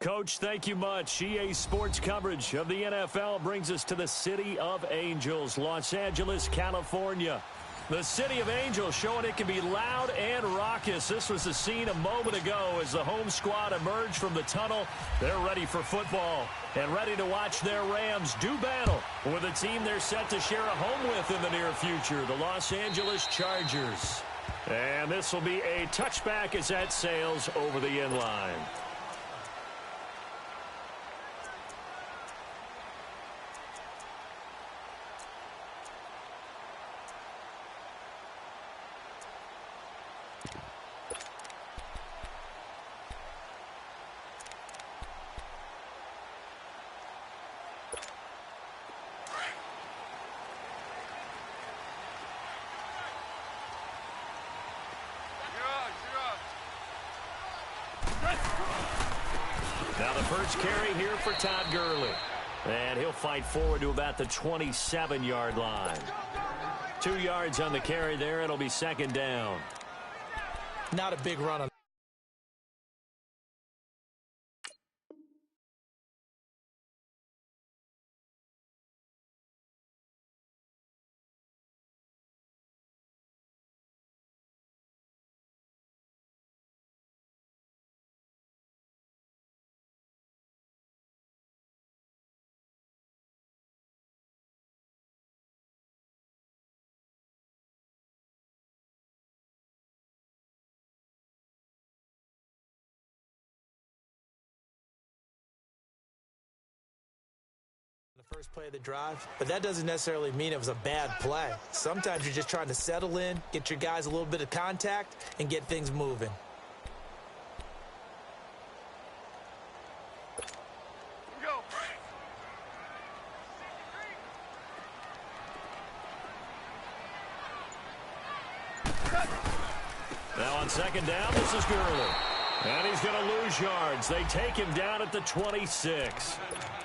Coach, thank you much. EA Sports coverage of the NFL brings us to the City of Angels, Los Angeles, California. The City of Angels showing it can be loud and raucous. This was the scene a moment ago as the home squad emerged from the tunnel. They're ready for football and ready to watch their Rams do battle with a team they're set to share a home with in the near future, the Los Angeles Chargers. And this will be a touchback as that sails over the end line. Now the first carry here for Todd Gurley. And he'll fight forward to about the 27-yard line. 2 yards on the carry there. It'll be second down. Not a big run on. The first play of the drive, but that doesn't necessarily mean it was a bad play. Sometimes you're just trying to settle in, get your guys a little bit of contact, and get things moving. Go. Now on second down, this is Gurley. And he's going to lose yards. They take him down at the 26.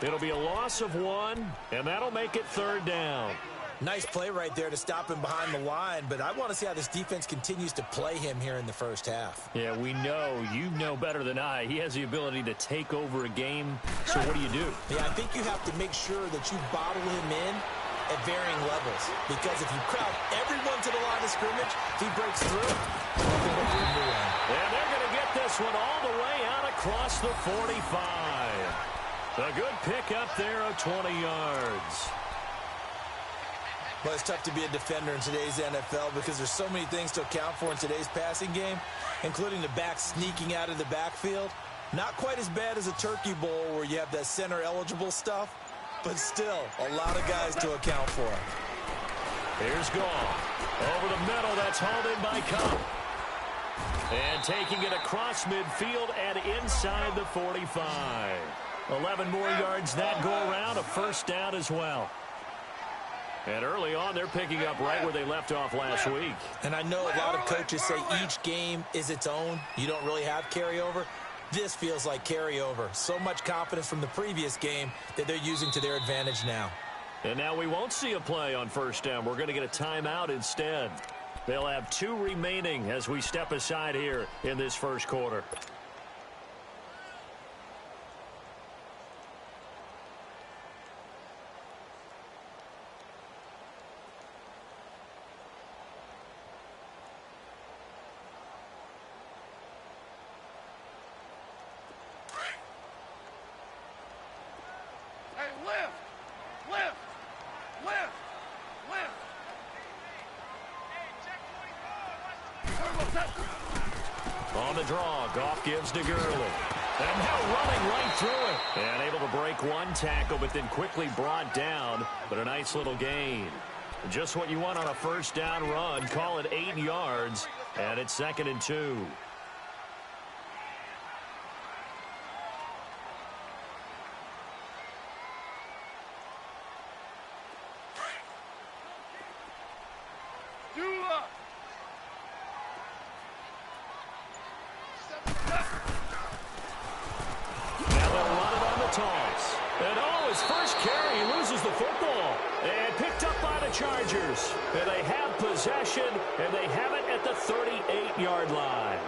It'll be a loss of 1, and that'll make it third down. Nice play right there to stop him behind the line, but I want to see how this defense continues to play him here in the first half. Yeah, we know. You know better than I. He has the ability to take over a game, so what do you do? Yeah, I think you have to make sure that you bottle him in at varying levels, because if you crowd everyone to the line of scrimmage, if he breaks through, and they're going to get this one all the way out across the 45. A good pickup there of 20 yards. Well, it's tough to be a defender in today's NFL because there's so many things to account for in today's passing game, including the back sneaking out of the backfield. Not quite as bad as a turkey bowl where you have that center-eligible stuff, but still a lot of guys to account for. Here's Goff. Over the middle, that's hauled in by Cup. And taking it across midfield and inside the 45. 11 more yards that go around, a first down as well. And early on, they're picking up right where they left off last week. And I know a lot of coaches say each game is its own. You don't really have carryover. This feels like carryover. So much confidence from the previous game that they're using to their advantage now. And now we won't see a play on first down. We're going to get a timeout instead. They'll have 2 remaining as we step aside here in this first quarter. On the draw, Goff gives to Gurley. And now running right through it. And able to break one tackle, but then quickly brought down. But a nice little gain. Just what you want on a first down run. Call it 8 yards. And it's 2nd and 2. Chargers. And they have possession, and they have it at the 38-yard line.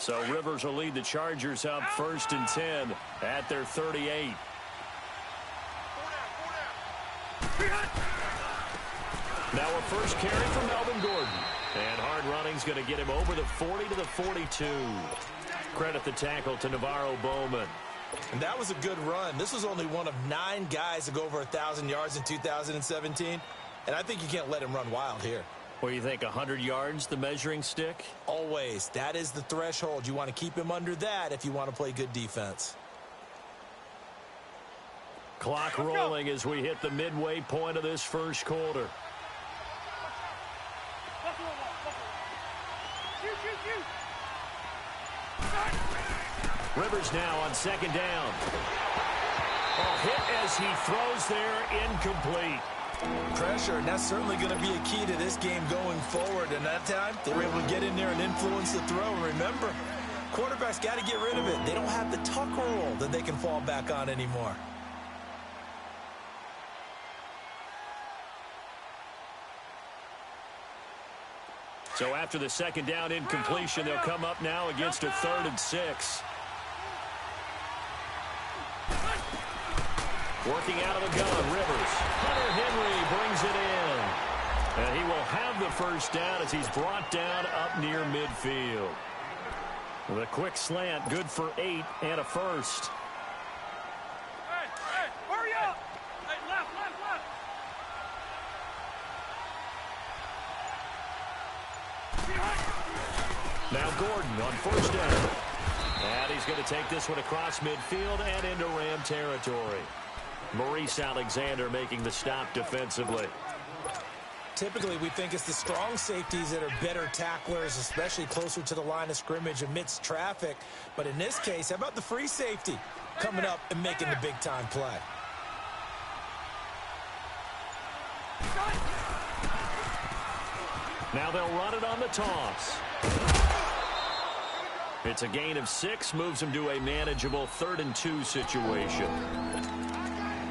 So Rivers will lead the Chargers up 1st and 10 at their 38. Now a first carry from Melvin Gordon. And hard running's going to get him over the 40 to the 42. Credit the tackle to Navarro Bowman. And that was a good run. This was only one of 9 guys to go over 1,000 yards in 2017. And I think you can't let him run wild here. What do you think, 100 yards, the measuring stick? Always. That is the threshold. You want to keep him under that if you want to play good defense. Clock rolling as we hit the midway point of this first quarter. Rivers now on 2nd down. A hit as he throws there, incomplete. Pressure, and that's certainly going to be a key to this game going forward. And that time, they were able to get in there and influence the throw. And remember, quarterbacks got to get rid of it. They don't have the tuck rule that they can fall back on anymore. So after the 2nd down incompletion, they'll come up now against a 3rd and 6. Working out of the gun, Rivers. Hunter Henry brings it in. And he will have the first down as he's brought down up near midfield. The quick slant, good for 8 and a first. Hey, hurry up! Hey, left. Now Gordon on 1st down. And he's going to take this one across midfield and into Ram territory. Maurice Alexander making the stop defensively. Typically, we think it's the strong safeties that are better tacklers, especially closer to the line of scrimmage amidst traffic. But in this case, how about the free safety coming up and making the big-time play? Now they'll run it on the toss. It's a gain of 6, moves him to a manageable 3rd and 2 situation.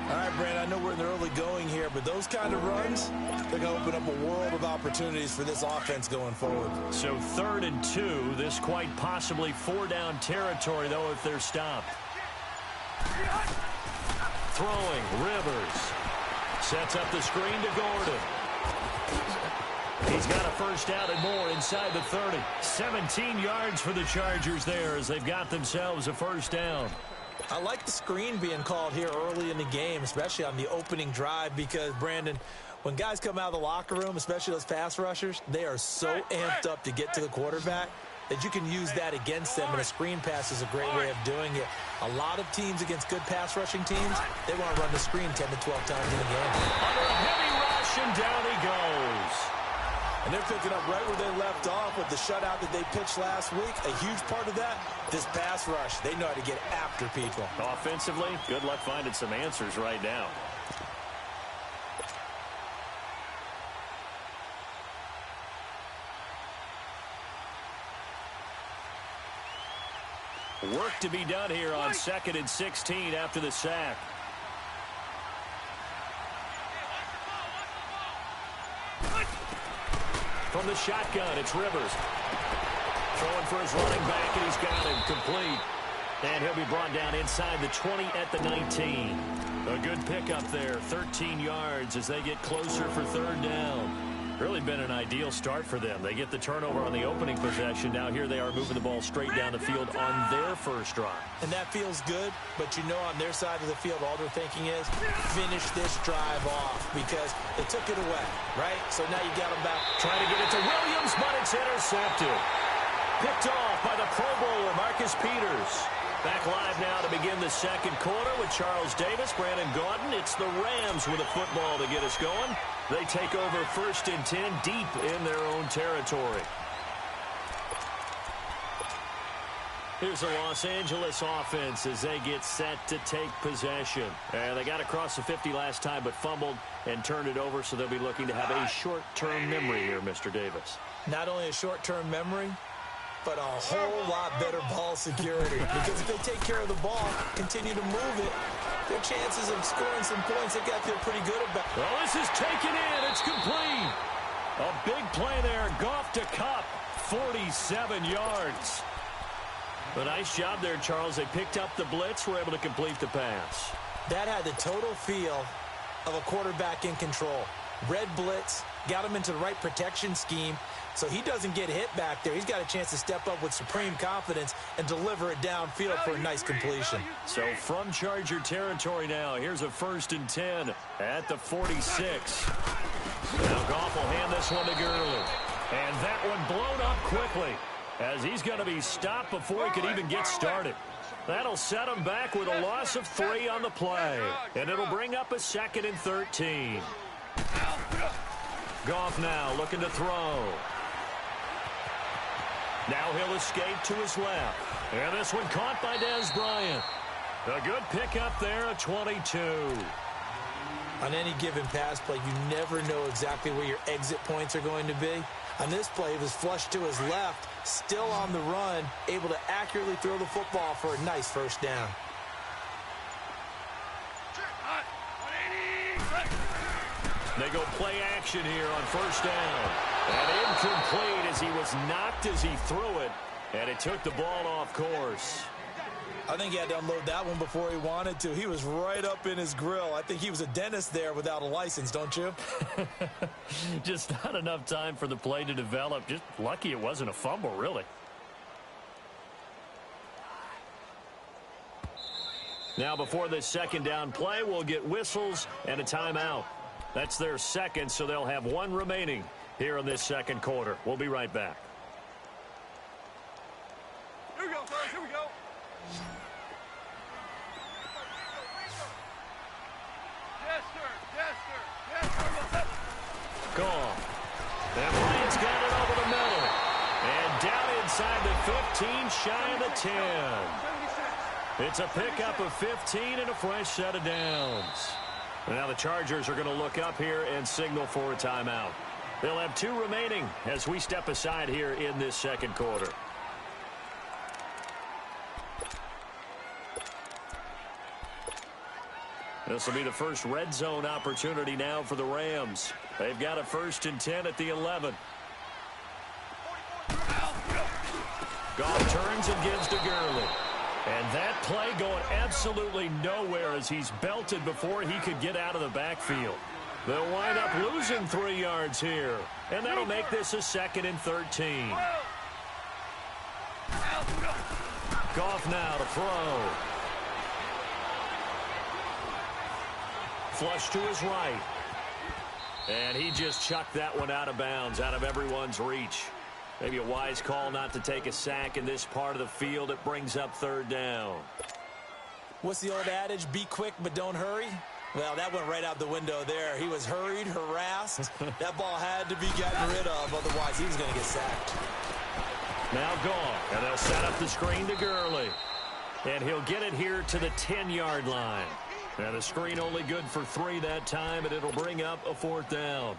All right, Brandon, I know we're in the early going here, but those kind of runs, they're going to open up a world of opportunities for this offense going forward. So 3rd and 2, this quite possibly 4-down territory, though, if they're stopped. Throwing, Rivers. Sets up the screen to Gordon. He's got a first down and more inside the 30. 17 yards for the Chargers there as they've got themselves a first down. I like the screen being called here early in the game, especially on the opening drive, because, Brandon, when guys come out of the locker room, especially those pass rushers, they are so amped up to get to the quarterback that you can use that against them, and a screen pass is a great way of doing it. A lot of teams against good pass rushing teams, they want to run the screen 10 to 12 times in the game. Under a heavy rush, and down he goes. And they're picking up right where they left off with the shutout that they pitched last week. A huge part of that, this pass rush. They know how to get after people. Offensively, good luck finding some answers right now. Work to be done here on 2nd and 16 after the sack. From the shotgun, it's Rivers. Throwing for his running back, and he's got him complete. And he'll be brought down inside the 20 at the 19. A good pickup there, 13 yards as they get closer for 3rd down. Really been an ideal start for them. They get the turnover on the opening possession. Now here they are moving the ball straight down the field on their first drive. And that feels good, but you know on their side of the field, all they're thinking is finish this drive off because they took it away, right? So now you got them back. Trying to get it to Williams, but it's intercepted. Picked off by the Pro Bowler, Marcus Peters. Back live now to begin the second quarter with Charles Davis, Brandon Gaudin. It's the Rams with a football to get us going. They take over 1st and 10 deep in their own territory. Here's the Los Angeles offense as they get set to take possession. And they got across the 50 last time but fumbled and turned it over, so they'll be looking to have a short-term memory here, Mr. Davis. Not only a short-term memory, but a whole lot better ball security. Because if they take care of the ball, continue to move it, their chances of scoring some points, they got to feel pretty good about it. Well, this is taken in. It's complete. A big play there. Goff to Kupp, 47 yards. A nice job there, Charles. They picked up the blitz, were able to complete the pass. That had the total feel of a quarterback in control. Red blitz, got him into the right protection scheme, so he doesn't get hit back there. He's got a chance to step up with supreme confidence and deliver it downfield for a nice completion. So from Charger territory now, here's a 1st and 10 at the 46. Now Goff will hand this one to Gurley. And that one blown up quickly, as he's going to be stopped before he could even get started. That'll set him back with a loss of 3 on the play. And it'll bring up a 2nd and 13. Goff now looking to throw. Now he'll escape to his left. And this one caught by Dez Bryant. A good pickup there at 22. On any given pass play, you never know exactly where your exit points are going to be. On this play, he was flushed to his left, still on the run, able to accurately throw the football for a nice 1st down. They go play action here on 1st down. And incomplete as he was knocked as he threw it. And it took the ball off course. I think he had to unload that one before he wanted to. He was right up in his grill. I think he was a dentist there without a license, don't you? Just not enough time for the play to develop. Just lucky it wasn't a fumble, really. Now before this 2nd down play, we'll get whistles and a timeout. That's their 2nd, so they'll have 1 remaining here in this 2nd quarter. We'll be right back. Here we go, fellas. Here we go. Yes, sir. Yes, sir. Yes, sir. Goal. And Bryant's got it over the middle. And down inside the 15, shy of the 10. It's a pickup of 15 and a fresh set of downs. Now the Chargers are going to look up here and signal for a timeout. They'll have 2 remaining as we step aside here in this 2nd quarter. This will be the first red zone opportunity now for the Rams. They've got a 1st and 10 at the 11. Goff turns and gives to Gurley. And that play going absolutely nowhere as he's belted before he could get out of the backfield. They'll wind up losing 3 yards here. And that'll make this a 2nd and 13. Goff now to throw. Flush to his right. And he just chucked that one out of bounds, out of everyone's reach. Maybe a wise call not to take a sack in this part of the field. It brings up 3rd down. What's the old adage? Be quick, but don't hurry. Well, that went right out the window there. He was hurried, harassed. That ball had to be gotten rid of. Otherwise, he was going to get sacked. Now Goff. And they'll set up the screen to Gurley. And he'll get it here to the 10-yard line. And the screen only good for 3 that time, and it'll bring up a 4th down.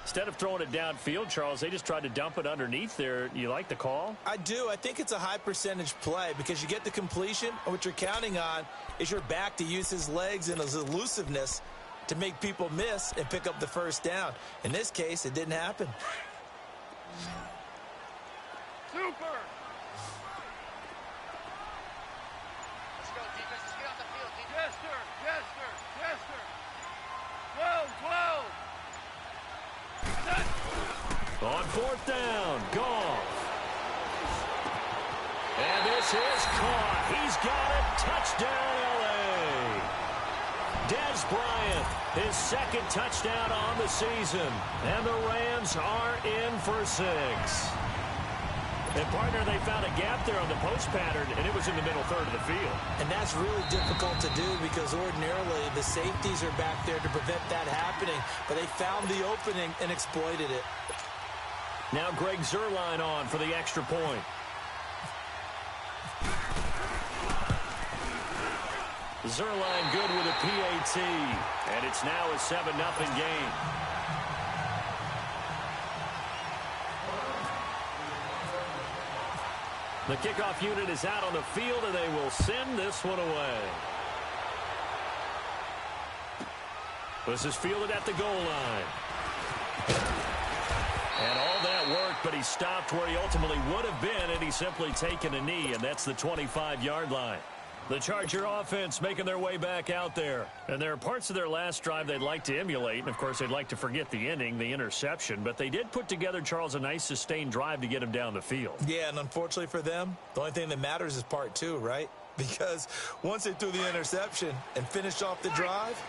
Instead of throwing it downfield, Charles, they just tried to dump it underneath there. You like the call? I do. I think it's a high percentage play because you get the completion, and what you're counting on is your back to use his legs and his elusiveness to make people miss and pick up the 1st down. In this case, it didn't happen. Super. Let's go, defense. Let's get off the field, defense. Yes, sir. Yes, sir. Yes, sir. 12. On 4th down, Goff. And this is caught. He's got it. Touchdown, L.A. Dez Bryant, his 2nd touchdown on the season. And the Rams are in for 6. And, partner, they found a gap there on the post pattern, and it was in the middle 3rd of the field. And that's really difficult to do because ordinarily the safeties are back there to prevent that happening. But they found the opening and exploited it. Now Greg Zuerlein on for the extra point. Zuerlein good with a PAT. And it's now a 7-0 game. The kickoff unit is out on the field, and they will send this one away. This is fielded at the goal line. And all that work but he stopped where he ultimately would have been, and he's simply taken a knee, and that's the 25-yard line. The Charger offense making their way back out there. And there are parts of their last drive they'd like to emulate. And, of course, they'd like to forget the ending, the interception. But they did put together, Charles, a nice sustained drive to get him down the field. Yeah, and unfortunately for them, the only thing that matters is part two, right? Because once they threw the interception and finished off the drive,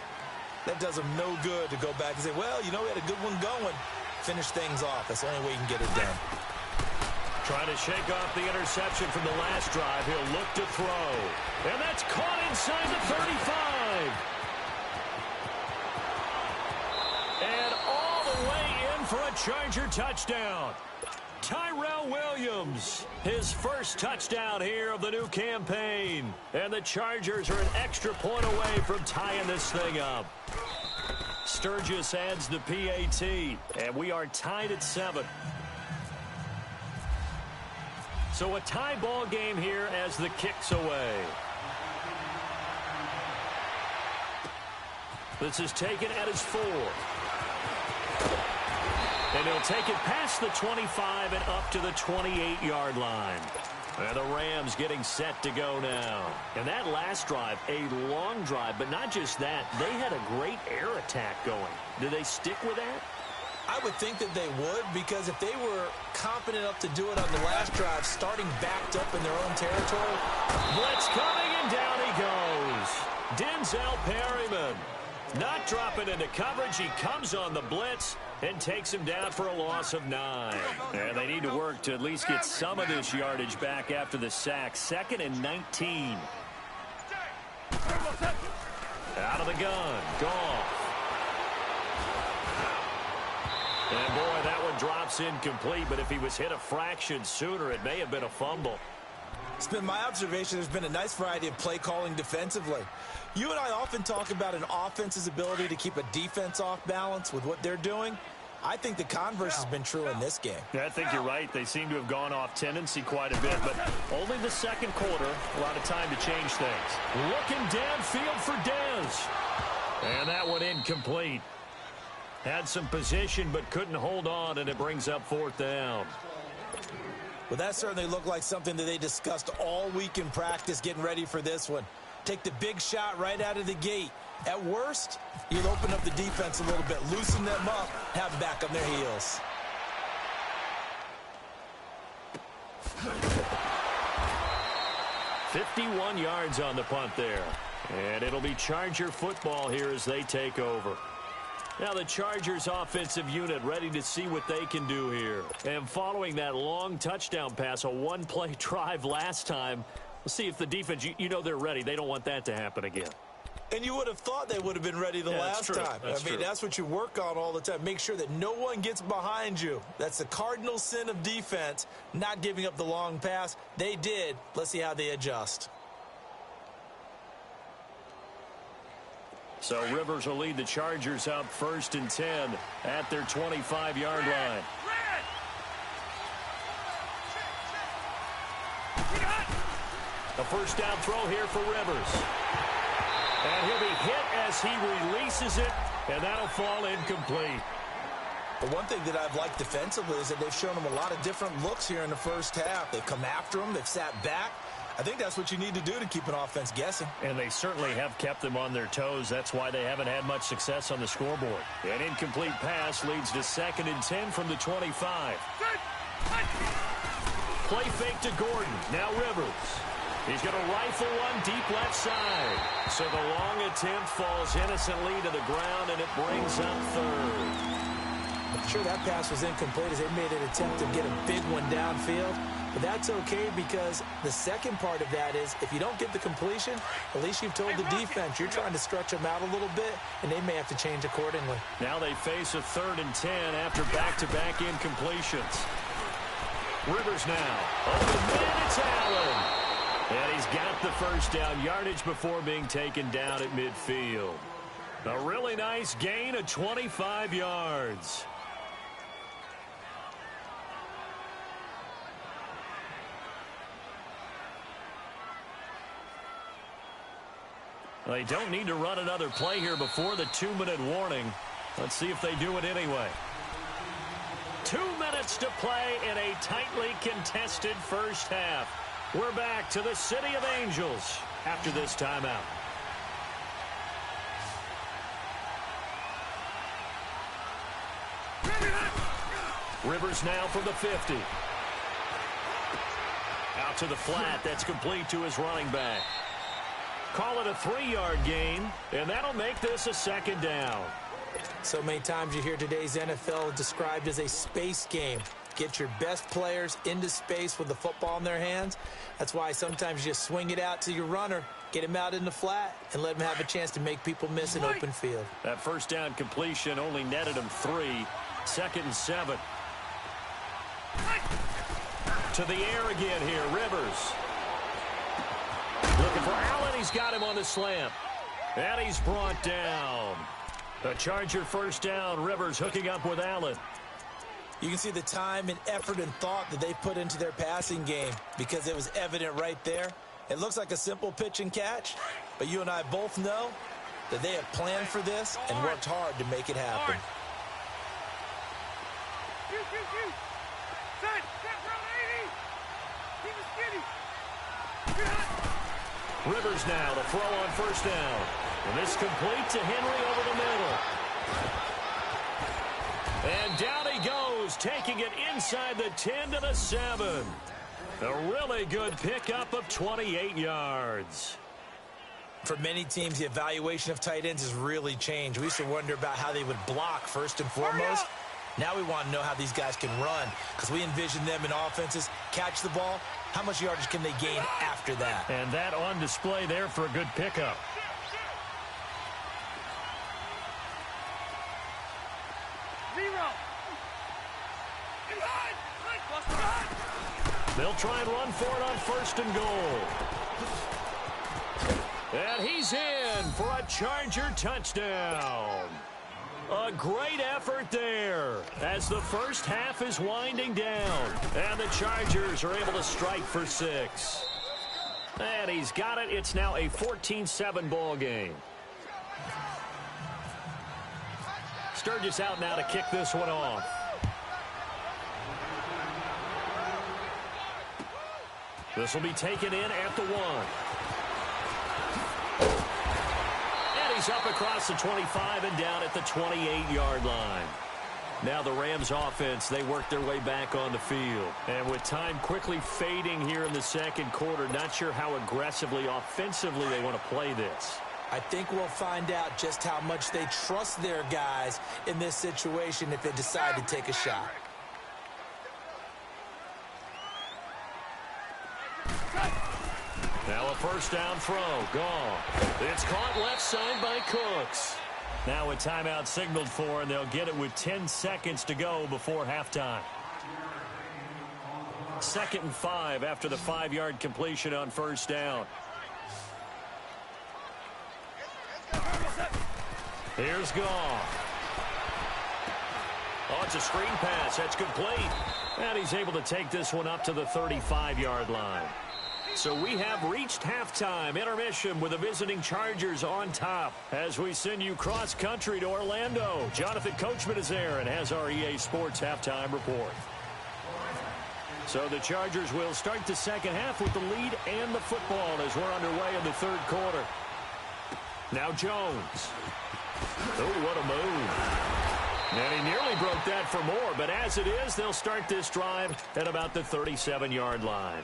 that does them no good to go back and say, well, you know, we had a good one going. Finish things off. That's the only way you can get it done. Trying to shake off the interception from the last drive. He'll look to throw. And that's caught inside the 35. And all the way in for a Charger touchdown. Tyrell Williams, his first touchdown here of the new campaign. And the Chargers are an extra point away from tying this thing up. Sturgis adds the PAT, and we are tied at 7. So a tie ball game here as the kick's away. This is taken at his 4. And he'll take it past the 25 and up to the 28-yard line. And the Rams getting set to go now. And that last drive, a long drive, but not just that. They had a great air attack going. Do they stick with that? I would think that they would, because if they were confident enough to do it on the last drive, starting backed up in their own territory. Blitz coming, and down he goes. Denzel Perryman not dropping into coverage. He comes on the blitz and takes him down for a loss of 9. And they need to work to at least get some of this yardage back after the sack. 2nd and 19. Out of the gun. Goff. And, boy, that one drops incomplete, but if he was hit a fraction sooner, it may have been a fumble. It's been my observation there's been a nice variety of play calling defensively. You and I often talk about an offense's ability to keep a defense off balance with what they're doing. I think the converse has been true in this game. Yeah, I think you're right. They seem to have gone off tendency quite a bit, but only the second quarter, a lot of time to change things. Looking downfield for Dez. And that one incomplete. Had some position but couldn't hold on, and it brings up 4th down. Well, that certainly looked like something that they discussed all week in practice getting ready for this one. Take the big shot right out of the gate. At worst, you'll open up the defense a little bit, loosen them up, have them back on their heels. "51 yards on the punt there. And it'll be Charger football here as they take over. Now the Chargers offensive unit ready to see what they can do here. And following that long touchdown pass, a one-play drive last time, we'll see if the defense, you know they're ready. They don't want that to happen again. And you would have thought they would have been ready the last time. I mean, that's what you work on all the time. Make sure that no one gets behind you. That's the cardinal sin of defense, not giving up the long pass. They did. Let's see how they adjust. So Rivers will lead the Chargers up 1st and 10 at their 25-yard line. A first down throw here for Rivers. And he'll be hit as he releases it, and that'll fall incomplete. The one thing that I've liked defensively is that they've shown them a lot of different looks here in the first half. They've come after them. They've sat back. I think that's what you need to do to keep an offense guessing. And they certainly have kept them on their toes. That's why they haven't had much success on the scoreboard. An incomplete pass leads to 2nd and 10 from the 25. Play fake to Gordon. Now Rivers. He's going to rifle one deep left side. So the long attempt falls innocently to the ground, and it brings up 3rd. I'm sure that pass was incomplete as they made an attempt to get a big one downfield. But that's okay, because the second part of that is if you don't get the completion, at least you've told the defense you're trying to stretch them out a little bit, and they may have to change accordingly. Now they face a 3rd and 10 after back-to-back incompletions. Rivers now. Open man, it's Allen. And he's got the first down yardage before being taken down at midfield. A really nice gain of 25 yards. They don't need to run another play here before the 2-minute warning. Let's see if they do it anyway. 2 minutes minutes to play in a tightly contested first half. We're back to the City of Angels after this timeout. Rivers now from the 50. Out to the flat. That's complete to his running back. Call it a 3-yard gain, and that'll make this a second down. So many times you hear today's NFL described as a space game. Get your best players into space with the football in their hands. That's why sometimes you just swing it out to your runner, get him out in the flat, and let him have a chance to make people miss an open field. That first down completion only netted him 3. 2nd and 7. To the air again here, Rivers. Looking for Allen. He's got him on the slant. And he's brought down. A Charger first down. Rivers hooking up with Allen. You can see the time and effort and thought that they put into their passing game because it was evident right there. It looks like a simple pitch and catch, but you and I both know that they have planned for this and worked hard to make it happen. Rivers now to throw on first down. And this complete to Henry over the middle. And down he goes, taking it inside the 10 to the 7. A really good pickup of 28 yards. For many teams, the evaluation of tight ends has really changed. We used to wonder about how they would block first and foremost. Now we want to know how these guys can run because we envision them in offenses, catch the ball. How much yardage can they gain after that? And that on display there for a good pickup. They'll try and run for it on 1st and goal. And he's in for a Charger touchdown. A great effort there as the first half is winding down. And the Chargers are able to strike for 6. And he's got it. It's now a 14-7 ball game. Sturgis out now to kick this one off. This will be taken in at the 1. And he's up across the 25 and down at the 28-yard line. Now the Rams offense, they work their way back on the field. And with time quickly fading here in the second quarter, not sure how aggressively, offensively they want to play this. I think we'll find out just how much they trust their guys in this situation if they decide to take a shot. Now a first down throw. Gone. It's caught left side by Cooks. Now a timeout signaled for, and they'll get it with 10 seconds to go before halftime. 2nd and 5 after the 5-yard completion on first down. Here's Goff. Oh, it's a screen pass. That's complete. And he's able to take this one up to the 35-yard line. So we have reached halftime intermission with the visiting Chargers on top as we send you cross-country to Orlando. Jonathan Coachman is there and has our EA Sports halftime report. So the Chargers will start the second half with the lead and the football as we're underway in the third quarter. Now Jones. Oh, what a move. And he nearly broke that for more, but as it is, they'll start this drive at about the 37-yard line.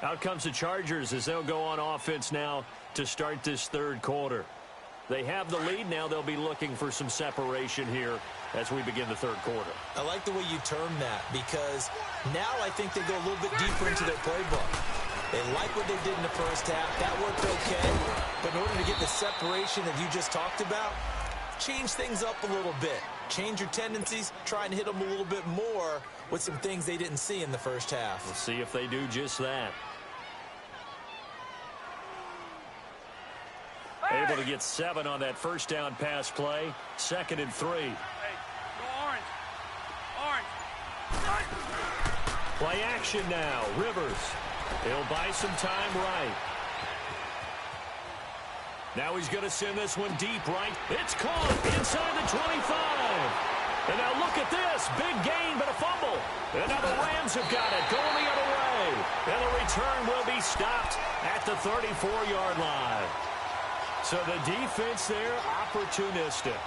Out comes the Chargers as they'll go on offense now to start this third quarter. They have the lead. Now they'll be looking for some separation here as we begin the third quarter. I like the way you term that because now I think they go a little bit deeper into their playbook. They like what they did in the first half. That worked okay. But in order to get the separation that you just talked about, change things up a little bit. Change your tendencies. Try and hit them a little bit more with some things they didn't see in the first half. We'll see if they do just that. Able to get 7 on that first down pass play. 2nd and 3. Hey, go orange. Orange. Play action now. Rivers. He'll buy some time right. Now he's going to send this one deep right. It's caught inside the 25. And now look at this. Big gain, but a fumble. And now the Rams have got it, going the other way. And the return will be stopped at the 34-yard line. So the defense there, opportunistic.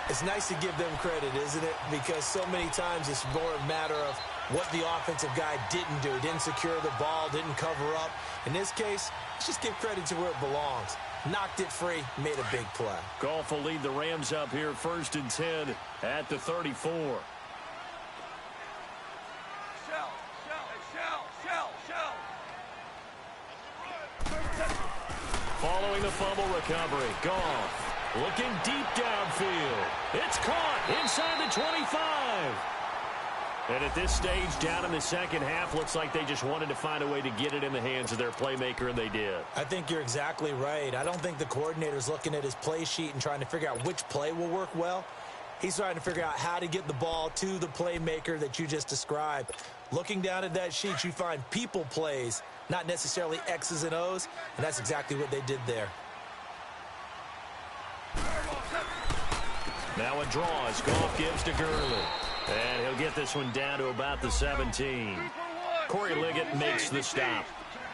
It's nice to give them credit, isn't it? Because so many times it's more a matter of what the offensive guy didn't do. Didn't secure the ball, didn't cover up. In this case, let's just give credit to where it belongs. Knocked it free, made a big play. Goff will lead the Rams up here 1st and 10 at the 34. Following the fumble recovery, Goff looking deep downfield. It's caught inside the 25. And at this stage, down in the second half, looks like they just wanted to find a way to get it in the hands of their playmaker, and they did. I think you're exactly right. I don't think the coordinator's looking at his play sheet and trying to figure out which play will work well. He's trying to figure out how to get the ball to the playmaker that you just described. Looking down at that sheet, you find people plays, not necessarily X's and O's, and that's exactly what they did there. Now a draw as Goff gives to Gurley. And he'll get this one down to about the 17. Corey Liggett makes the stop.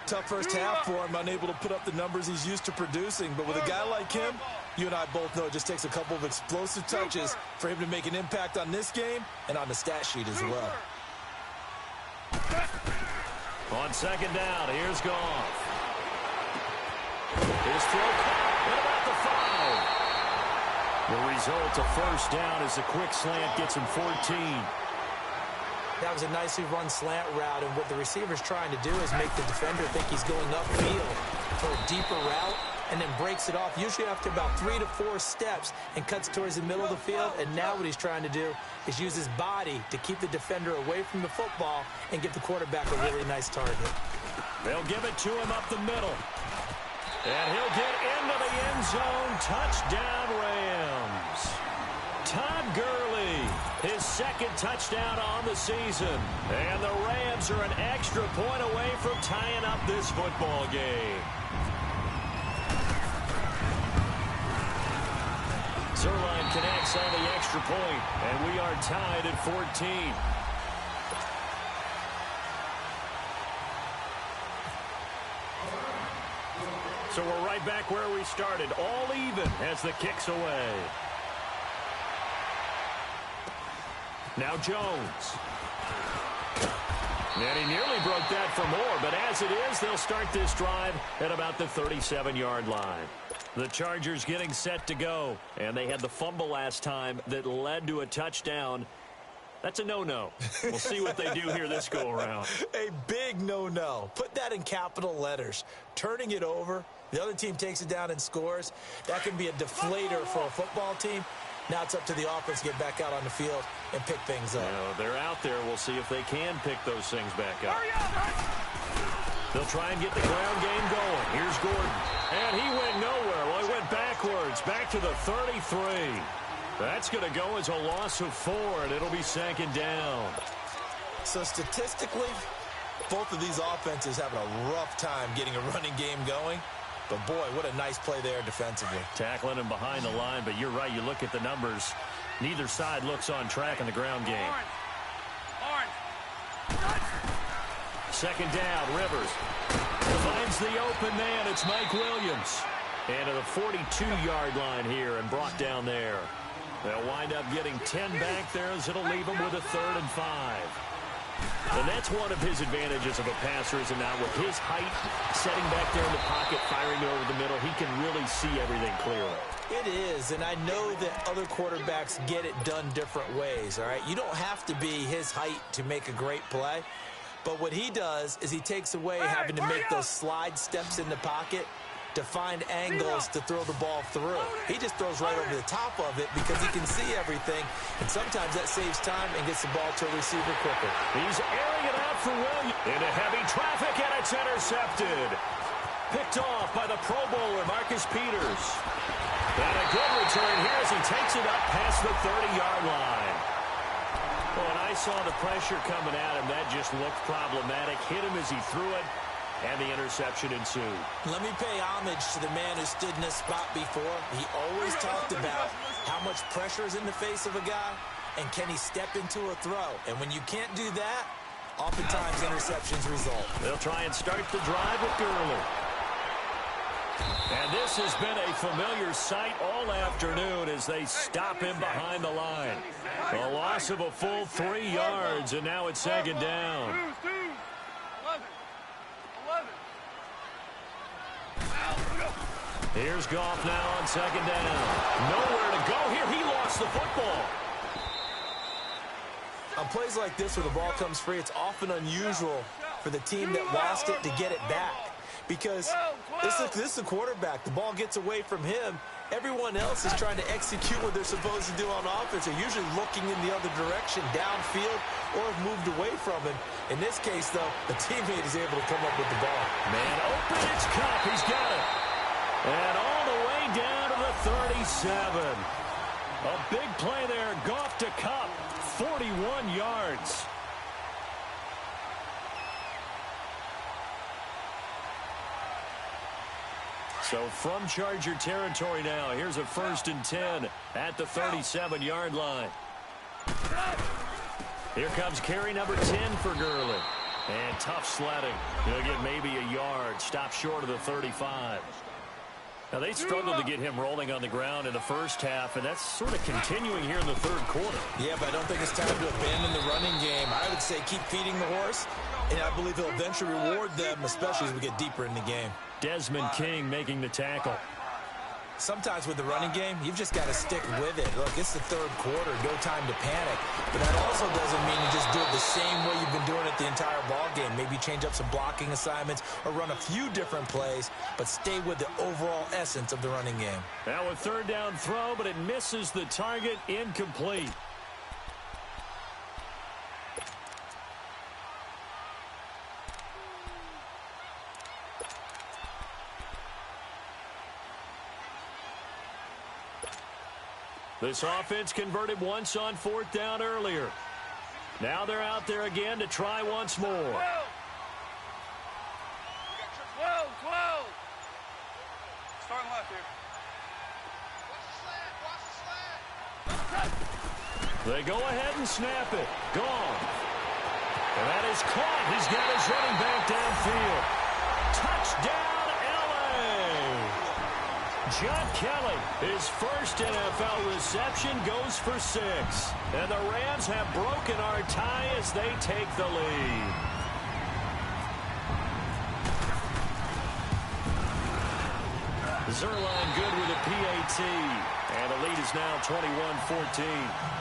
Tough first half for him, unable to put up the numbers he's used to producing. But with a guy like him, you and I both know it just takes a couple of explosive touches for him to make an impact on this game and on the stat sheet as well. On second down, here's Goff. His throw caught. What about the 5? The result, a first down as the quick slant gets him 14. That was a nicely run slant route, and what the receiver's trying to do is make the defender think he's going upfield for a deeper route, and then breaks it off, usually after about 3 to 4 steps, and cuts towards the middle of the field. And now what he's trying to do is use his body to keep the defender away from the football and give the quarterback a really nice target. They'll give it to him up the middle. And he'll get into the end zone. Touchdown, Rams. Todd Gurley, his second touchdown on the season. And the Rams are an extra point away from tying up this football game. Zerline connects on the extra point, and we are tied at 14. So we're right back where we started, all even as the kick's away. Now Jones. And he nearly broke that for more, but as it is, they'll start this drive at about the 37-yard line. The Chargers getting set to go, and they had the fumble last time that led to a touchdown. That's a no-no. We'll see what they do here this go-around. A big no-no. Put that in capital letters. Turning it over, the other team takes it down and scores. That can be a deflator for a football team. Now it's up to the offense to get back out on the field and pick things up. They're out there. We'll see if they can pick those things back up. They'll try and get the ground game going. Here's Gordon. And he went nowhere. Well, he went backwards, back to the 33. That's going to go as a loss of 4, and it'll be second down. So statistically, both of these offenses having a rough time getting a running game going. But, boy, what a nice play there defensively. Tackling him behind the line, but you're right. You look at the numbers. Neither side looks on track in the ground game. Second down, Rivers finds the open man. It's Mike Williams. And to the 42-yard line here and brought down there. They'll wind up getting 10 back there as it'll leave them with a 3rd and 5. And that's one of his advantages of a passer, is now with his height, setting back there in the pocket, firing over the middle, he can really see everything clearly. It is, and I know that other quarterbacks get it done different ways, all right? You don't have to be his height to make a great play, but what he does is he takes away having to make those slide steps in the pocket to find angles to throw the ball through. He just throws right over the top of it because he can see everything, and sometimes that saves time and gets the ball to a receiver quicker. He's airing it out for Williams. Into heavy traffic, and it's intercepted. Picked off by the Pro Bowler, Marcus Peters. And a good return here as he takes it up past the 30-yard line. Well, when I saw the pressure coming at him, that just looked problematic. Hit him as he threw it. And the interception ensued. Let me pay homage to the man who stood in this spot before. He always talked about how much pressure is in the face of a guy. and can he step into a throw? And when you can't do that, oftentimes interceptions result. They'll try and start the drive with Gurley. And this has been a familiar sight all afternoon as they stop him behind the line. A loss of a full 3 yards, and now it's second down. 11. Here's Goff now on second down. Nowhere to go here. He lost the football. On plays like this where the ball comes free, it's often unusual for the team that lost it to get it back. Because this is the quarterback. The ball gets away from him. Everyone else is trying to execute what they're supposed to do on offense. They're usually looking in the other direction, downfield, or have moved away from him. In this case, though, the teammate is able to come up with the ball. Man open, it's Cup. He's got it. And all the way down to the 37. A big play there. Goff to Cup. 41 yards. So from Charger territory now, here's a 1st and 10 at the 37-yard line. Here comes carry number 10 for Gurley. And tough sledding. He'll get maybe a yard. Stop short of the 35. Now, they struggled to get him rolling on the ground in the first half, and that's sort of continuing here in the third quarter. Yeah, but I don't think it's time to abandon the running game. I would say keep feeding the horse, and I believe he'll eventually reward them, especially as we get deeper in the game. Desmond King making the tackle. Sometimes with the running game, you've just got to stick with it. Look, it's the third quarter, no time to panic. But that also doesn't mean you just do it the same way you've been doing it the entire ball game. Maybe change up some blocking assignments or run a few different plays, but stay with the overall essence of the running game. Now a third down throw, but it misses the target, incomplete. This offense converted once on 4th down earlier. Now they're out there again to try once more. 12. 12. Starting left here. They go ahead and snap it. Gone. And that is caught. He's got his running back downfield. Touchdown, L.A. John Kelly, his first NFL reception, goes for 6. And the Rams have broken our tie as they take the lead. Zerline good with a PAT. And the lead is now 21-14.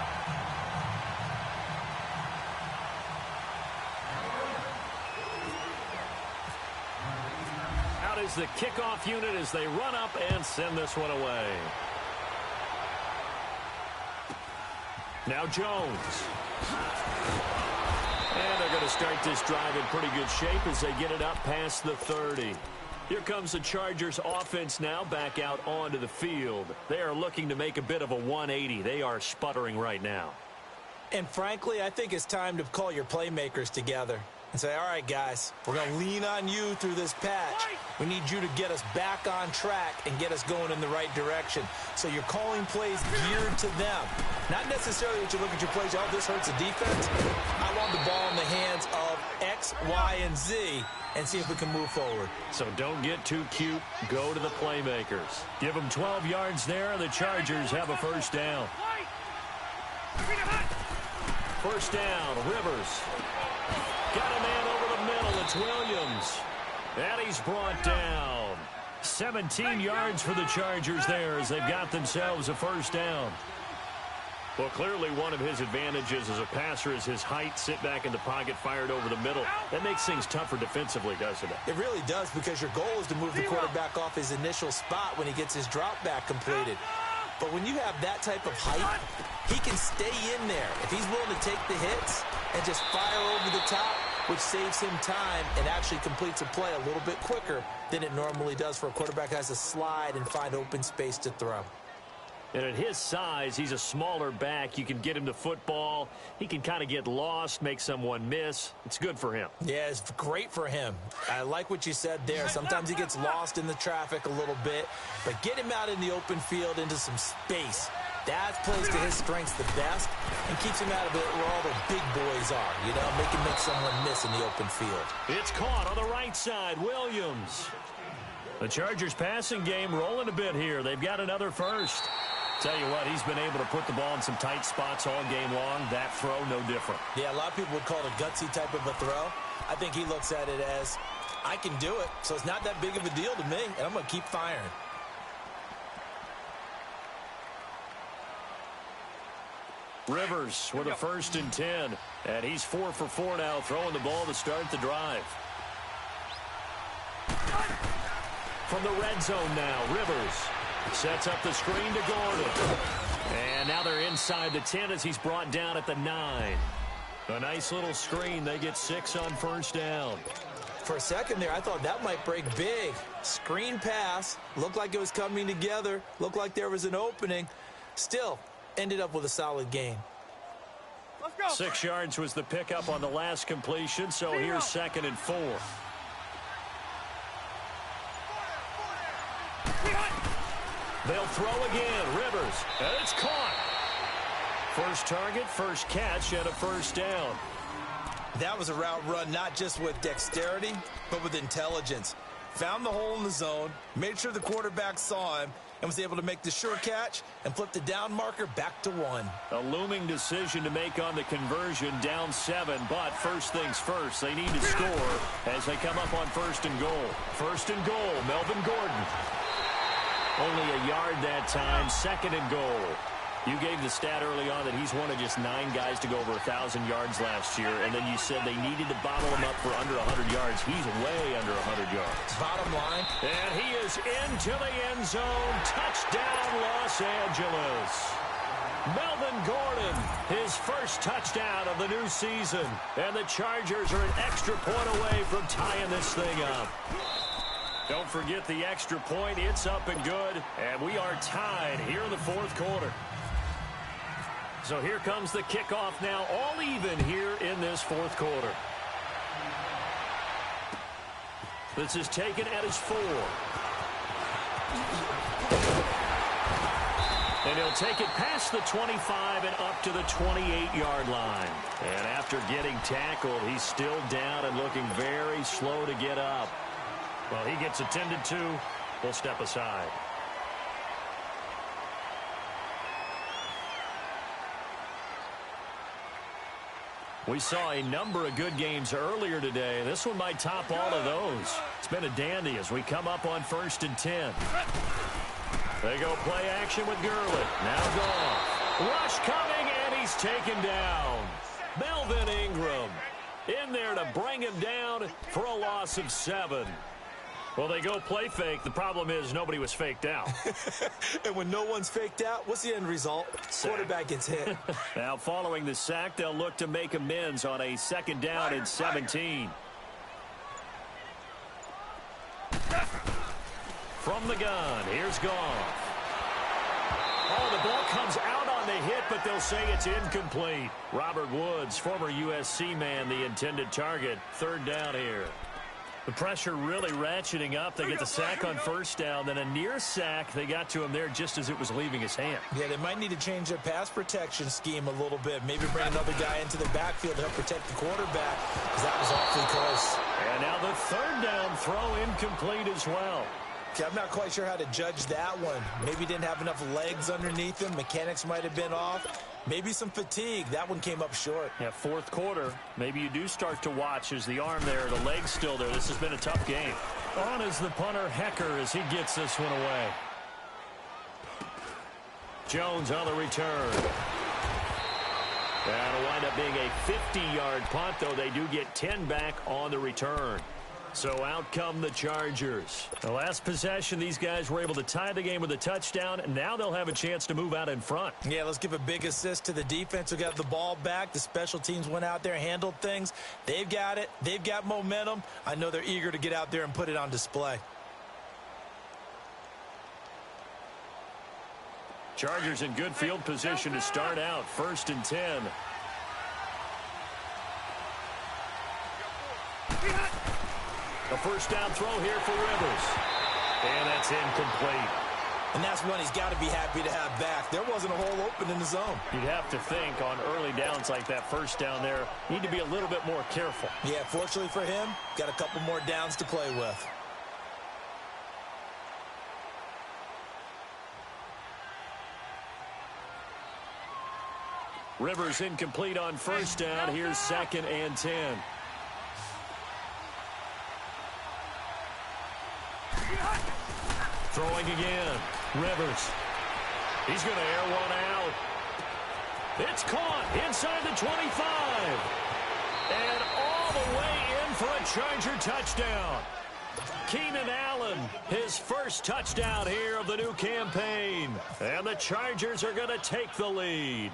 Is the kickoff unit as they run up and send this one away. Now Jones. And they're going to start this drive in pretty good shape as they get it up past the 30. Here comes the Chargers offense now back out onto the field. They are looking to make a bit of a 180. They are sputtering right now. And frankly, I think it's time to call your playmakers together and say, all right, guys, we're going to lean on you through this patch. We need you to get us back on track and get us going in the right direction. So you're calling plays geared to them. Not necessarily that you look at your plays, oh, this hurts the defense. I want the ball in the hands of X, Y, and Z and see if we can move forward. So don't get too cute. Go to the playmakers. Give them 12 yards there, and the Chargers have a first down. First down, Rivers. Got a man over the middle. It's Williams. And he's brought down. 17 yards for the Chargers there as they've got themselves a first down. Well, clearly one of his advantages as a passer is his height. Sit back in the pocket, fired over the middle. That makes things tougher defensively, doesn't it? It really does, because your goal is to move the quarterback off his initial spot when he gets his drop back completed. But when you have that type of height, he can stay in there. If he's willing to take the hits and just fire over the top, which saves him time and actually completes a play a little bit quicker than it normally does for a quarterback who has to slide and find open space to throw. And at his size, he's a smaller back. You can get him the football. He can kind of get lost, make someone miss. It's good for him. Yeah, it's great for him. I like what you said there. Sometimes he gets lost in the traffic a little bit, but get him out in the open field into some space. That plays to his strengths the best and keeps him out of it where all the big boys are, you know, make someone miss in the open field. It's caught on the right side. Williams. The Chargers passing game rolling a bit here. They've got another first. Tell you what, he's been able to put the ball in some tight spots all game long. That throw, no different. Yeah, a lot of people would call it a gutsy type of a throw. I think he looks at it as, I can do it, so it's not that big of a deal to me, and I'm going to keep firing. Rivers with a 1st and 10. And he's 4 for 4 now, throwing the ball to start the drive. From the red zone now, Rivers sets up the screen to Gordon. And now they're inside the 10 as he's brought down at the 9. A nice little screen. They get 6 on 1st down. For a second there, I thought that might break big. Screen pass. Looked like it was coming together. Looked like there was an opening. Still, ended up with a solid game. Let's go. 6 yards was the pickup on the last completion, so here's 2nd and 4. They'll throw again. Rivers. And it's caught. First target, first catch, and a 1st down. That was a route run not just with dexterity, but with intelligence. Found the hole in the zone, made sure the quarterback saw him, and was able to make the sure catch and flip the down marker back to 1. A looming decision to make on the conversion, down 7, but first things first, they need to score as they come up on 1st and goal. 1st and goal, Melvin Gordon. Only a yard that time, 2nd and goal. You gave the stat early on that he's one of just 9 guys to go over 1,000 yards last year, and then you said they needed to bottle him up for under 100 yards. He's way under 100 yards. Bottom line. And he is into the end zone. Touchdown, Los Angeles. Melvin Gordon, his first touchdown of the new season. And the Chargers are an extra point away from tying this thing up. Don't forget the extra point. It's up and good. And we are tied here in the 4th quarter. So here comes the kickoff now, all even here in this 4th quarter. This is taken at his 4. And he'll take it past the 25 and up to the 28-yard line. And after getting tackled, he's still down and looking very slow to get up. Well, he gets attended to. We'll step aside. We saw a number of good games earlier today. This one might top all of those. It's been a dandy as we come up on 1st and 10. They go play action with Gurley. Now gone. Rush coming, and he's taken down. Melvin Ingram in there to bring him down for a loss of 7. Well, they go play fake. The problem is nobody was faked out. And when no one's faked out, what's the end result? Sack. Quarterback gets hit. Now, following the sack, they'll look to make amends on a 2nd down and 17. From the gun, here's Goff. Oh, the ball comes out on the hit, but they'll say it's incomplete. Robert Woods, former USC man, the intended target. 3rd down here. The pressure really ratcheting up. They get the sack on 1st down, then a near sack. They got to him there just as it was leaving his hand. Yeah, they might need to change their pass protection scheme a little bit. Maybe bring another guy into the backfield to help protect the quarterback, because that was awfully close. And now the 3rd down throw incomplete as well. Okay, I'm not quite sure how to judge that one. Maybe didn't have enough legs underneath him. Mechanics might have been off. Maybe some fatigue. That one came up short. Yeah, 4th quarter. Maybe you do start to watch as the arm there, the leg's still there. This has been a tough game. On is the punter, Hecker, as he gets this one away. Jones on the return. That'll wind up being a 50-yard punt, though they do get 10 back on the return. So out come the Chargers. The last possession, these guys were able to tie the game with a touchdown, and now they'll have a chance to move out in front. Yeah, let's give a big assist to the defense who got the ball back. The special teams went out there, handled things. They've got it. They've got momentum. I know they're eager to get out there and put it on display. Chargers in good field position to start out. 1st and 10. A 1st down throw here for Rivers. And that's incomplete. And that's one he's got to be happy to have back. There wasn't a hole open in the zone. You'd have to think on early downs like that first down there, need to be a little bit more careful. Yeah, fortunately for him, got a couple more downs to play with. Rivers incomplete on first down. Here's 2nd and 10. Throwing again. Rivers. He's going to air one out. It's caught inside the 25. And all the way in for a Charger touchdown. Keenan Allen, his first touchdown here of the new campaign. And the Chargers are going to take the lead.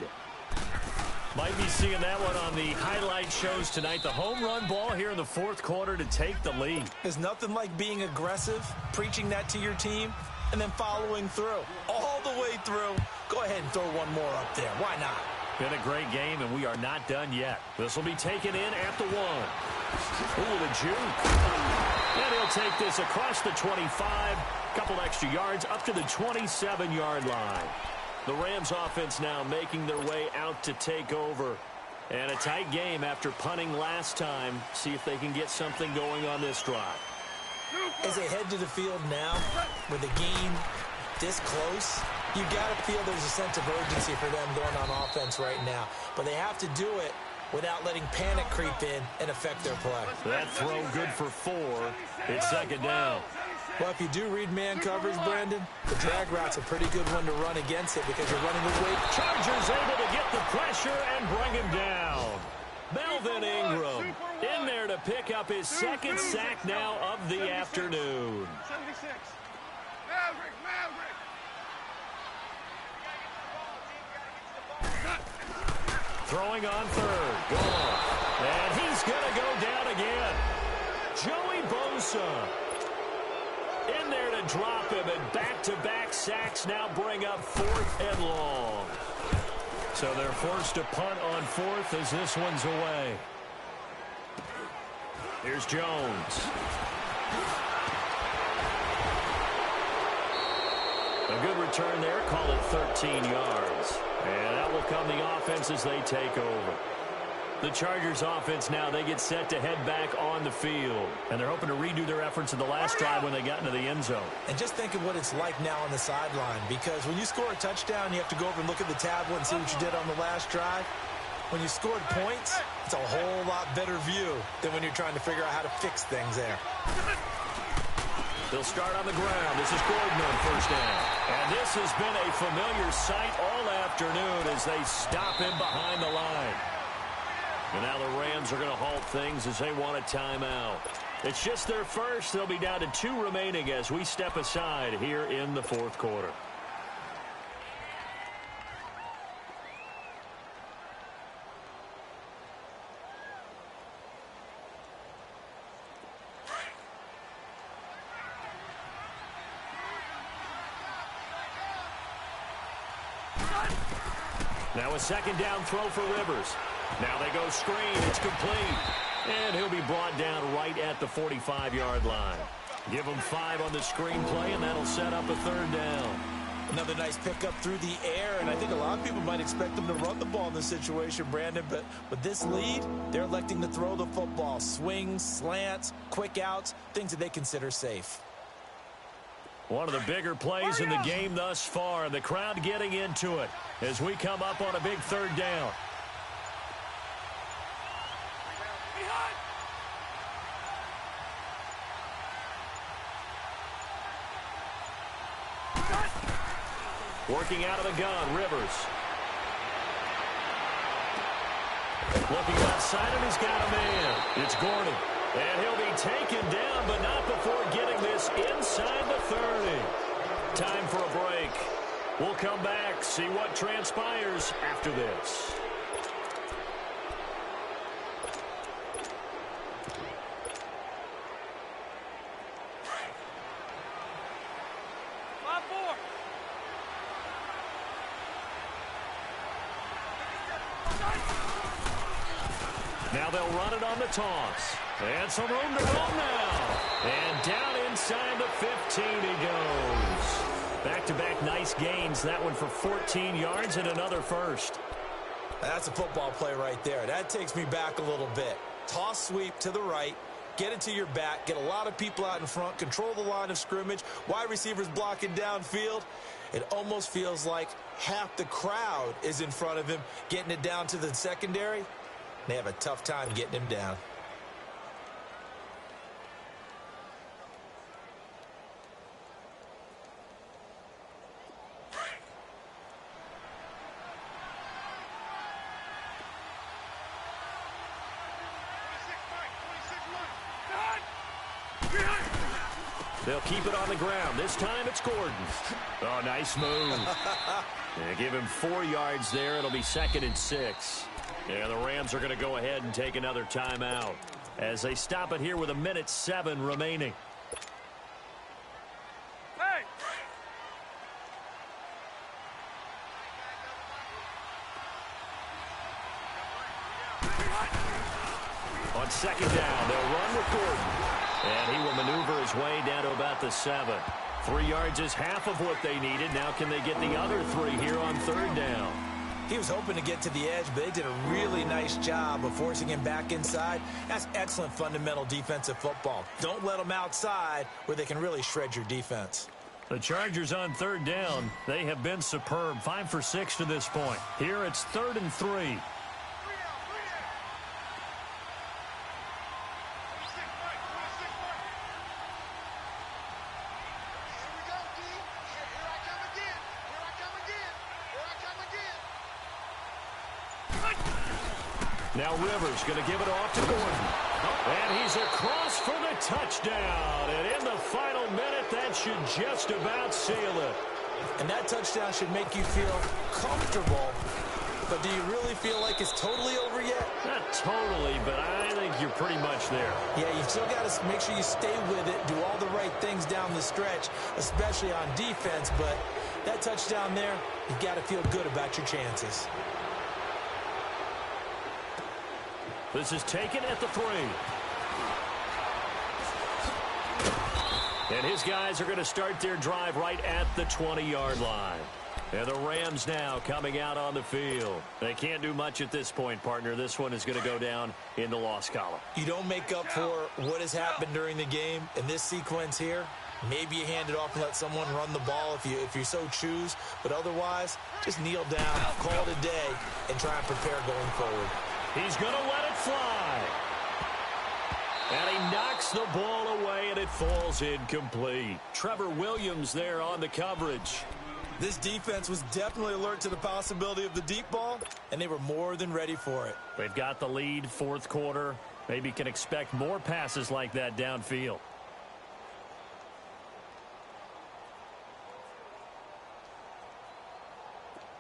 Might be seeing that one on the highlight shows tonight. The home run ball here in the 4th quarter to take the lead. There's nothing like being aggressive, preaching that to your team, and then following through. All the way through. Go ahead and throw one more up there. Why not? Been a great game, and we are not done yet. This will be taken in at the 1. Ooh, the juke. And he'll take this across the 25. Couple extra yards up to the 27-yard line. The Rams offense now making their way out to take over. And a tight game after punting last time. See if they can get something going on this drive. As they head to the field now, with the game this close, you got to feel there's a sense of urgency for them going on offense right now. But they have to do it without letting panic creep in and affect their play. That throw good for 4. It's 2nd down. Well, if you do read man coverage, Brandon, the drag route's a pretty good one to run against it because you're running away. Chargers able to get the pressure and bring him down. Melvin Ingram in there to pick up his 2nd sack now of the afternoon. 76. Maverick. Throwing on 3rd. Gone. And he's going to go down again. Joey Bosa in there to drop him, and back-to-back sacks now bring up 4th and long. So they're forced to punt on 4th as this one's away. Here's Jones. A good return there, call it 13 yards. And that will come the offense as they take over. The Chargers offense now, they get set to head back on the field. And they're hoping to redo their efforts in the last drive when they got into the end zone. And just think of what it's like now on the sideline, because when you score a touchdown, you have to go over and look at the tablet and see what you did on the last drive. When you scored points, it's a whole lot better view than when you're trying to figure out how to fix things there. They'll start on the ground. This is Gordon on first down. And this has been a familiar sight all afternoon as they stop him behind the line. And now the Rams are going to halt things as they want a timeout. It's just their first. They'll be down to 2 remaining as we step aside here in the 4th quarter. Now a 2nd down throw for Rivers. Now they go screen. It's complete. And he'll be brought down right at the 45-yard line. Give him 5 on the screen play, and that'll set up a 3rd down. Another nice pickup through the air, and I think a lot of people might expect them to run the ball in this situation, Brandon, but with this lead, they're electing to throw the football. Swings, slants, quick outs, things that they consider safe. One of the bigger plays in the game thus far, and the crowd getting into it as we come up on a big 3rd down. Working out of the gun, Rivers. Looking outside, and he's got a man. It's Gordon. And he'll be taken down, but not before getting this inside the 30. Time for a break. We'll come back, see what transpires after this. Now they'll run it on the toss. And some room to run now. And down inside the 15 he goes. Back-to-back nice gains. That one for 14 yards and another first. That's a football play right there. That takes me back a little bit. Toss sweep to the right. Get it to your back. Get a lot of people out in front. Control the line of scrimmage. Wide receivers blocking downfield. It almost feels like half the crowd is in front of him, getting it down to the secondary. They have a tough time getting him down. They'll keep it on the ground. This time it's Gordon. Oh, nice move. Yeah, give him 4 yards there. It'll be 2nd and 6. Yeah, the Rams are going to go ahead and take another timeout as they stop it here with 1:07 remaining. Hey! On 2nd down, they'll run with Gordon. And he will maneuver his way down to about the 7. 3 yards is half of what they needed. Now can they get the other 3 here on 3rd down? He was hoping to get to the edge, but they did a really nice job of forcing him back inside. That's excellent fundamental defensive football. Don't let them outside where they can really shred your defense. The Chargers on 3rd down. They have been superb. 5 for 6 to this point. Here it's 3rd and 3. Now Rivers going to give it off to Gordon. And he's across for the touchdown. And in the final minute, that should just about seal it. And that touchdown should make you feel comfortable. But do you really feel like it's totally over yet? Not totally, but I think you're pretty much there. Yeah, you still got to make sure you stay with it, do all the right things down the stretch, especially on defense. But that touchdown there, you've got to feel good about your chances. This is taken at the 3. And his guys are going to start their drive right at the 20-yard line. And the Rams now coming out on the field. They can't do much at this point, partner. This one is going to go down in the loss column. You don't make up for what has happened during the game in this sequence here. Maybe you hand it off and let someone run the ball if you so choose. But otherwise, just kneel down, call it a day, and try and prepare going forward. He's going to let it fly. And he knocks the ball away, and it falls incomplete. Trevor Williams there on the coverage. This defense was definitely alert to the possibility of the deep ball, and they were more than ready for it. They've got the lead, 4th quarter. Maybe can expect more passes like that downfield.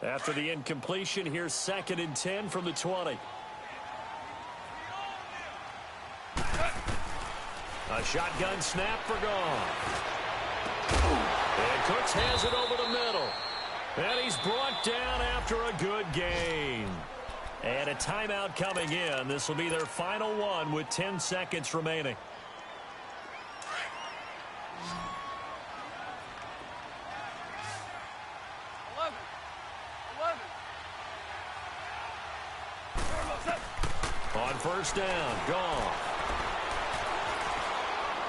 After the incompletion, here's 2nd and 10 from the 20. A shotgun snap for Goff. And Cooks has it over the middle. And he's brought down after a good gain. And a timeout coming in. This will be their final one with 10 seconds remaining. On 1st down, Goff.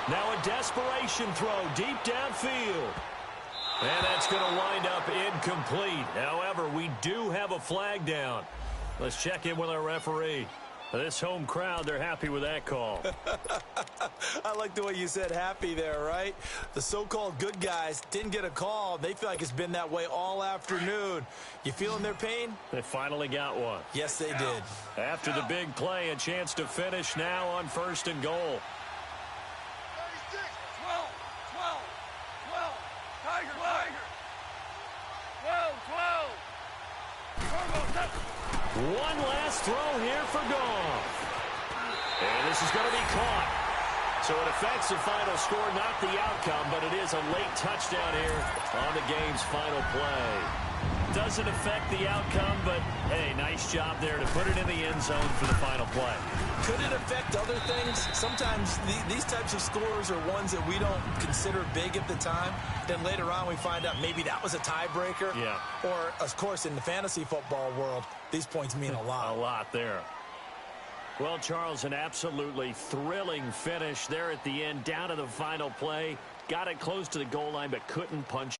Now a desperation throw deep downfield. And that's going to wind up incomplete. However, we do have a flag down. Let's check in with our referee. This home crowd, they're happy with that call. I like the way you said happy there, right? The so-called good guys didn't get a call. They feel like it's been that way all afternoon. You feeling their pain? They finally got one. Yes, they did. After the big play, a chance to finish now on 1st and goal. 36, 12, 12, 12, Tiger, Tiger. 12, 12. One last throw here for Goff. And this is going to be caught. So it affects the final score, not the outcome, but it is a late touchdown here on the game's final play. Doesn't affect the outcome, but, hey, nice job there to put it in the end zone for the final play. Could it affect other things? Sometimes these types of scores are ones that we don't consider big at the time. Then later on we find out maybe that was a tiebreaker. Yeah. Or, of course, in the fantasy football world, these points mean a lot. A lot there. Well, Charles, an absolutely thrilling finish there at the end, down to the final play. Got it close to the goal line, but couldn't punch.